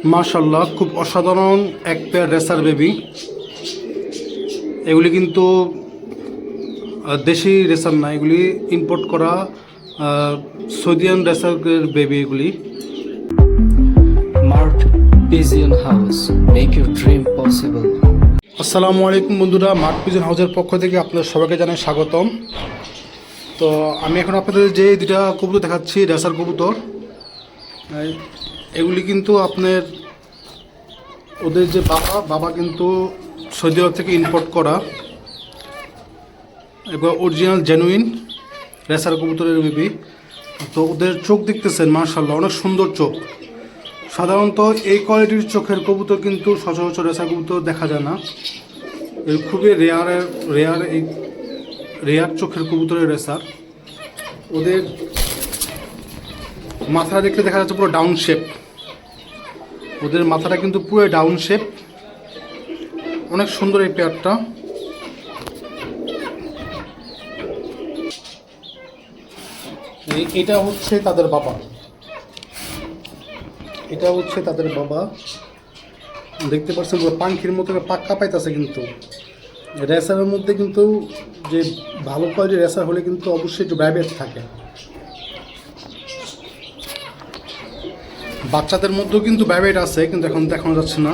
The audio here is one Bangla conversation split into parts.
মাশাআল্লাহ, খুব অসাধারণ এক পেয়ার রেসার বেবি। এগুলি কিন্তু দেশি রেসার না, এগুলি ইম্পোর্ট করা সৌদিয়ান রেসারের বেবি এগুলি। Mark pigeon house, make your dream possible. আসসালামু আলাইকুম বন্ধুরা, মার্ক পিজন হাউসের পক্ষ থেকে আপনাদের সবাইকে জানাই স্বাগতম। তো আমি এখন আপনাদের যে দুটা কবুতর দেখাচ্ছি, রেসার কবুতর, এগুলি কিন্তু আপনার ওদের যে বাবা কিন্তু সৌদি আরব থেকে ইম্পোর্ট করা এবার অরিজিনাল জেনুইন রেসার কবুতরের বেবি। তো ওদের চোখ দেখতেছেন, মাশাআল্লাহ অনেক সুন্দর চোখ। সাধারণত এই কোয়ালিটির চোখের কবুতর কিন্তু সচরাচর রেসার কবুতর দেখা যায় না। এই খুবই রেয়ার চোখের কবুতরের রেসার। ওদের মাথা দেখলে দেখা যাচ্ছে পুরো ডাউন শেপ, ওদের মাথাটা কিন্তু পুরো ডাউন শেপ, অনেক সুন্দর এই পেয়ারটা। এটা হচ্ছে তাদের বাবা, এটা হচ্ছে তাদের বাবা। দেখতে পাচ্ছেন পুরো পাখির মতো পাক্কা পাইতেছে। কিন্তু রেসারের মধ্যে কিন্তু যে ভালো কোয়ালিটির রেসার হলে কিন্তু অবশ্যই একটু ব্যাবেট থাকে। বাচ্চাদের মধ্যেও কিন্তু ব্যাবেট আছে, কিন্তু এখন দেখানো যাচ্ছে না।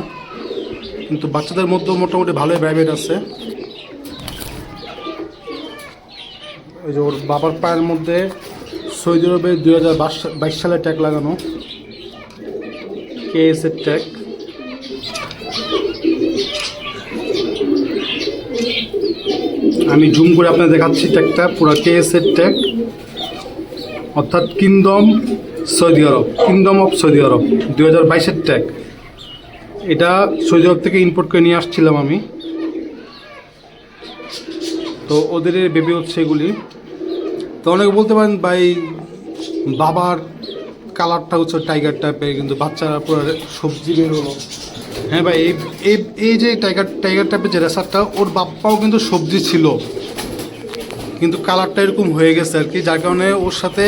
কিন্তু বাচ্চাদের মধ্যেও মোটামুটি ভালোই ব্যাবেট আছে। ওই যে ওর বাবার পায়ের মধ্যে সৌদি আরবে 2022 সালে ট্যাগ লাগানো, KS এর ট্যাগ। আমি জুম করে আপনাদের দেখাচ্ছি ট্যাগটা, পুরো KS এর ট্যাগ, অর্থাৎ kingdom of Saudi Arab 2022 tag. এটা সৌদি আরব থেকে ইম্পোর্ট করে নিয়ে আসছিলাম আমি। তো ওদের বেবি হচ্ছে এগুলি। তো অনেকে বলতে পারেন ভাই বাবার কালারটা হচ্ছে টাইগার টাইপের, কিন্তু বাচ্চারা পুরো সবজি বের হলো। হ্যাঁ ভাই, এই যে টাইগার টাইপের যে রেসারটা, ওর বাপ্পাও কিন্তু সবজি ছিল, কিন্তু কালারটা এরকম হয়ে গেছে আর কি, যার কারণে ওর সাথে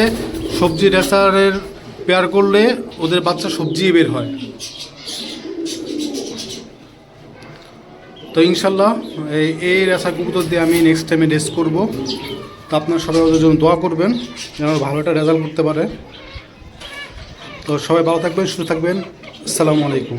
সবজি রেসারের পেয়ার করলে ওদের বাচ্চা সবজি বের হয়। তো ইনশাল্লাহ এই রেসার কবুতর দিয়ে আমি নেক্সট টাইমে রেস করব। তো আপনারা সবাই ওদের জন্য দোয়া করবেন যেন ভালো একটা রেজাল্ট করতে পারে। তো সবাই ভালো থাকবেন, সুস্থ থাকবেন। আসসালামু আলাইকুম।